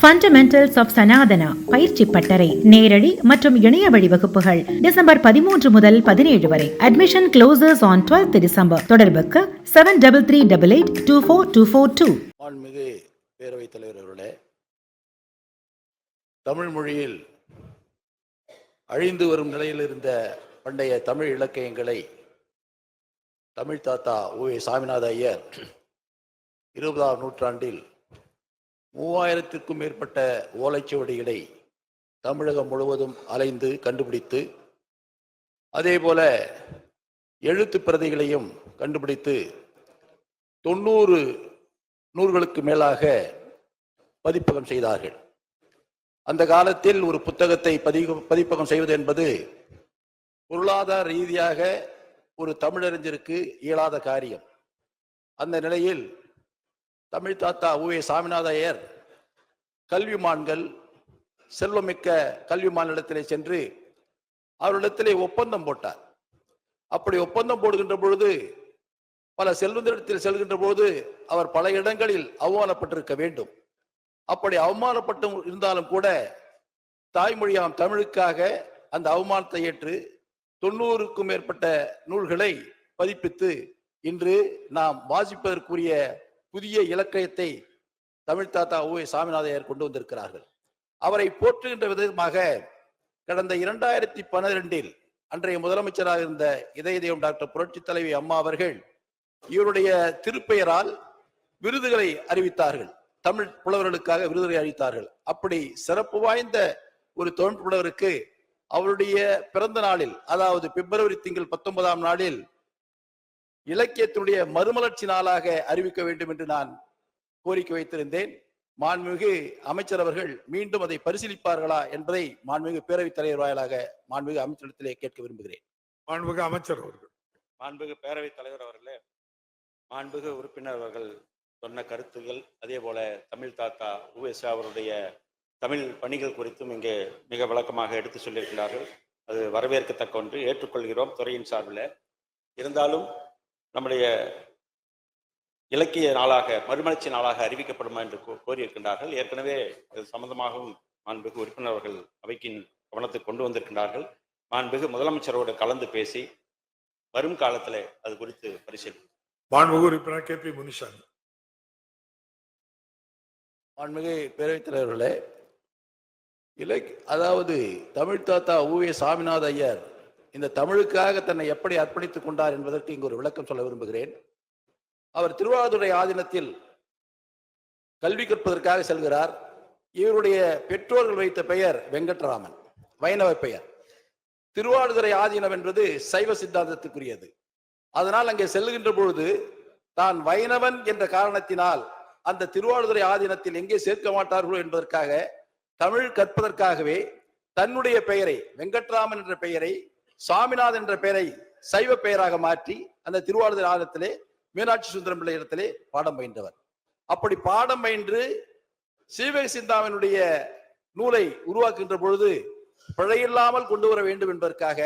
Fundamentals of Sanatana பயிற்சி பட்டறை நேரடி மற்றும் இணைய வழி வகுப்புகள் டிசம்பர் 13 முதல் 17 வரை. Admission closes on 12th December. தொடர்புக்கு 7388824242. மாண்புமிகு பேரவைத் தலைவர் அவர்களே, தமிழ் மொழியில் அழிந்து வரும் நிலையில் இருந்த பண்டைய தமிழ் இலக்கியங்களை தமிழ் தாத்தா ஓ.ஏ. சாமிநாத ஐயர் 20ஆம் நூற்றாண்டில் 3000க்கும் மேற்பட்ட ஓலைச்சுவடிகளை தமிழகம் முழுவதும் அலைந்து கண்டுபிடித்து, அதே போல எழுத்து பிரதிகளையும் கண்டுபிடித்து 90 நூல்களுக்கு மேலாக பதிப்பகம் செய்தார்கள். அந்த காலத்தில் ஒரு புத்தகத்தை பதிப்பகம் செய்வது என்பது பொருளாதார ரீதியாக ஒரு தமிழறிஞருக்கு இயலாத காரியம். அந்த நிலையில் தமிழ் தாத்தா ஓ.ஏ. சாமிநாத ஐயர் கல்விமான்கள், செல்வமிக்க கல்விமானிடத்திலே சென்று அவரிடத்திலே ஒப்பந்தம் போட்டார். அப்படி ஒப்பந்தம் போடுகின்ற பொழுது, பல செல்வந்தரிடத்தில் செல்கின்ற போது அவர் பல இடங்களில் அவமானப்பட்டிருக்க வேண்டும். அப்படி அவமானப்பட்டு இருந்தாலும் கூட தாய்மொழியாம் தமிழுக்காக அந்த அவமானத்தை ஏற்று 90க்கும் மேற்பட்ட நூல்களை பதிப்பித்து இன்று நாம் வாசிப்பதற்குரிய புதிய இலக்கியத்தை தமிழ் தாத்தா ஓ.ஏ. சாமிநாத ஐயர் கொண்டு வந்திருக்கிறார்கள். அவரை போற்றுகின்ற விதமாக கடந்த 2012 அன்றைய முதலமைச்சராக இருந்த இதய தெய்வம் டாக்டர் புரட்சி தலைவி அம்மா அவர்கள் இவருடைய திருப்பெயரால் விருதுகளை அறிவித்தார்கள். தமிழ் புலவர்களுக்காக விருதுகளை அறிவித்தார்கள். அப்படி சிறப்பு வாய்ந்த ஒரு தமிழ் புலவருக்கு அவருடைய பிறந்த நாளில், அதாவது பிப்ரவரி திங்கள் 19ஆம் நாளில் இலக்கியத்தினுடைய மறுமலர்ச்சி நாளாக அறிவிக்க வேண்டும் என்று நான் கோரிக்கை வைத்திருந்தேன். மாண்புமிகு அமைச்சர் அவர்கள் மீண்டும் அதை பரிசீலிப்பார்களா என்பதை மாண்புமிகு பேரவைத் தலைவர் வாயிலாக மாண்புமிகு அமைச்சரிடத்திலே கேட்க விரும்புகிறேன். மாண்புமிகு அமைச்சர் அவர்கள். மாண்புமிகு பேரவைத் தலைவர் அவர்களே, மாண்புமிகு உறுப்பினர் அவர்கள் சொன்ன கருத்துகள், அதே போல தமிழ் தாத்தா உவேசா அவருடைய தமிழ் பணிகள் குறித்தும் இங்கே மிக விளக்கமாக எடுத்து சொல்லியிருக்கிறார்கள். அது வரவேற்கத்தக்க ஒன்று, ஏற்றுக்கொள்கிறோம் துறையின் சார்பில். இருந்தாலும் நம்முடைய இலக்கிய நாளாக, மறுமலர்ச்சி நாளாக அறிவிக்கப்படுமா என்று கோரியிருக்கின்றார்கள். ஏற்கனவே அது சம்பந்தமாகவும் மாண்புமிகு உறுப்பினர் அவர்கள் அவைக்கின் கவனத்துக்கு கொண்டு வந்திருக்கின்றார்கள். மாண்புமிகு முதலமைச்சரோடு கலந்து பேசி வரும் காலத்தில் அது குறித்து பரிசீலனை. மாண்புமிகு உறுப்பினர் கே.பி. முனிசாமி. மாண்புமிகு பேரவைத் தலைவர்களே, அதாவது தமிழ் தாத்தா ஓ.ஏ. சாமிநாத ஐயர் இந்த தமிழுக்காக தன்னை எப்படி அர்ப்பணித்துக் கொண்டார் என்பதற்கு இங்கு ஒரு விளக்கம் சொல்ல விரும்புகிறேன். அவர் திருவாரூரை ஆதீனத்தில் கல்வி கற்பதற்காக செல்கிறார். இவருடைய பெற்றோர்கள் வைத்த பெயர் வெங்கட்ராமன், வைணவ பெயர். திருவாரூரை ஆதீனம் என்பது சைவ சித்தாந்தத்துக்குரியது. அதனால் அங்கே செல்லுகின்ற பொழுது தான் வைணவன் என்ற காரணத்தினால் அந்த திருவாரூரை ஆதீனத்தில் எங்கே சேர்க்க மாட்டார்களோ என்பதற்காக தமிழ் கற்பதற்காகவே தன்னுடைய பெயரை, வெங்கட்ராமன் என்ற பெயரை, சாமிநாதன் என்ற பெயரை சைவ பெயராக மாற்றி அந்த திருவாரூர் ஆலயத்திலே மீனாட்சி சுந்தரம் பிள்ளை இடத்திலே பாடம் பயின்றவர். அப்படி பாடம் பயின்று சீவக சிந்தாமனுடைய நூலை உருவாக்குகின்ற பொழுது பிழையில்லாமல் கொண்டு வர வேண்டும் என்பதற்காக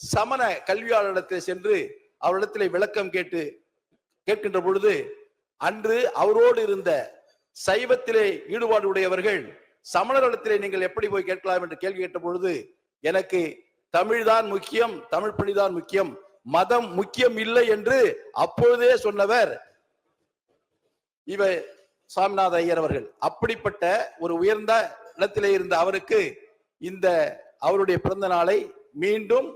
சமண கல்வியாளரிடத்தில் சென்று அவரிடத்திலே விளக்கம் கேட்கின்ற பொழுது, அன்று அவரோடு இருந்த சைவத்திலே ஈடுபாடு உடையவர்கள் சமணரிடத்திலே நீங்கள் எப்படி போய் கேட்கலாம் என்று கேள்வி கேட்ட பொழுது, எனக்கு தமிழ்தான் முக்கியம், தமிழ் பணிதான் முக்கியம், மதம் முக்கியம் இல்லை என்று அப்பொழுதே சொன்னவர் இவர் சாமிநாத ஐயர் அவர்கள். அப்படிப்பட்ட ஒரு உயர்ந்த இடத்திலே இருந்த அவருக்கு இந்த அவருடைய பிறந்த நாளை மீண்டும்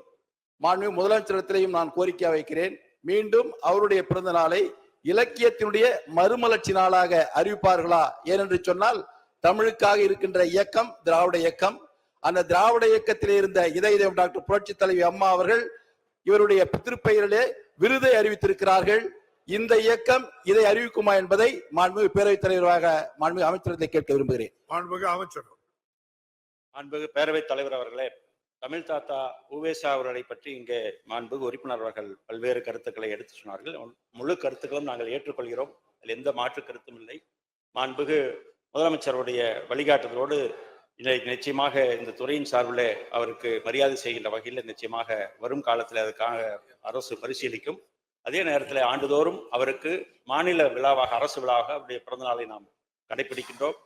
மாண்புமிகு முதலமைச்சரிடத்திலேயும் நான் கோரிக்கை வைக்கிறேன். மீண்டும் அவருடைய பிறந்த நாளை இலக்கியத்தினுடைய மறுமலர்ச்சி நாளாக அறிவிப்பார்களா? ஏனென்று சொன்னால் தமிழுக்காக இருக்கின்ற இயக்கம் திராவிட இயக்கம். அந்த திராவிட இயக்கத்திலே இருந்த இதய தெய்வம் டாக்டர் புரட்சி தலைவி அம்மா அவர்கள் இவருடைய திருப்பெயரிலே விருதை அறிவித்திருக்கிறார்கள். இந்த இயக்கம் இதை அறிவிக்குமா என்பதை மாண்புமிகு பேரவைத் தலைவராக மாண்புமிகு அமைச்சரத்தை கேட்க விரும்புகிறேன். மாண்புமிகு அமைச்சர். மாண்புமிகு பேரவைத் தலைவர் அவர்களே, தமிழ் தாத்தா உவேசா அவர்களை பற்றி இங்கே மாண்புமிகு உறுப்பினர் அவர்கள் பல்வேறு கருத்துக்களை எடுத்து சொன்னார்கள். முழு கருத்துக்களும் நாங்கள் ஏற்றுக்கொள்கிறோம், அதில் எந்த மாற்று கருத்தும் இல்லை. மாண்புமிகு முதலமைச்சருடைய வழிகாட்டுதலோடு நிச்சயமாக இந்த துறையின் சார்பில் அவருக்கு மரியாதை செய்கின்ற வகையில் நிச்சயமாக வரும் காலத்தில் அதுக்காக அரசு பரிசீலிக்கும். அதே நேரத்தில் ஆண்டுதோறும் அவருக்கு மாநில விழாவாக, அரசு விழாவாக அவருடைய பிறந்த நாளை நாம் கடைபிடிக்கின்றோம்.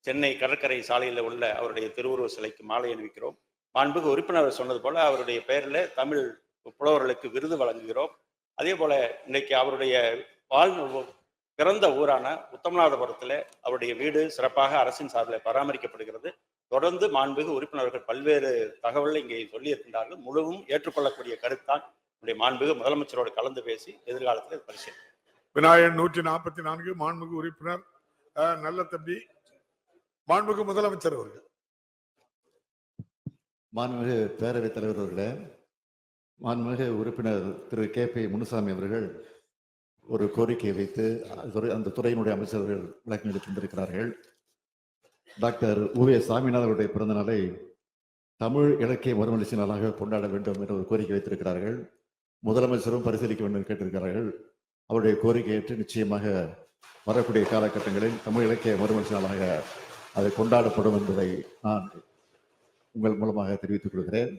சென்னை கடற்கரை சாலையில் உள்ள அவருடைய திருவுருவ சிலைக்கு மாலை அணிவிக்கிறோம். மாண்புமிகு உறுப்பினர் சொன்னது போல அவருடைய பெயரில் தமிழ் புலவர்களுக்கு விருது வழங்குகிறோம். அதே போல இன்னைக்கு அவருடைய பிறந்த ஊரான உத்தமநாதபுரத்தில் அவருடைய வீடு சிறப்பாக அரசின் சார்பில் பராமரிக்கப்படுகிறது. தொடர்ந்து மாண்புமிகு உறுப்பினர்கள் பல்வேறு தகவல்களை இங்கே சொல்லியிருக்கின்றார்கள். முழுவதும் ஏற்றுக்கொள்ளக்கூடிய கருத்தான் நம்முடைய மாண்புமிகு முதலமைச்சரோடு கலந்து பேசி எதிர்காலத்தில் பரிசீலனை. விநாயகன் 144 மாண்புமிகு உறுப்பினர் நல்ல தம்பி மாண்புமிகு முதலமைச்சர் அவர்கள். மாண்புமிகு பேரவைத் தலைவர் அவர்களே, மாண்புமிகு உறுப்பினர் திரு KP முனுசாமி அவர்கள் ஒரு கோரிக்கையை வைத்து அந்த துறையினுடைய அமைச்சர்கள் விளக்கம் அளித்திருக்கிறார்கள். டாக்டர் உவே சாமிநாதனுடைய பிறந்த நாளை தமிழ் இலக்கிய மறுமலர்ச்சி நாளாக கொண்டாட வேண்டும் என்ற ஒரு கோரிக்கை வைத்திருக்கிறார்கள். முதலமைச்சரும் பரிசீலிக்க வேண்டும் என்று கேட்டிருக்கிறார்கள். அவருடைய கோரிக்கை ஏற்று நிச்சயமாக வரக்கூடிய காலகட்டங்களில் தமிழ் இலக்கிய மறுமலர்ச்சி நாளாக அது கொண்டாடப்படும் என்பதை நான் உங்கள் மூலமாக தெரிவித்துக் கொள்கிறேன்.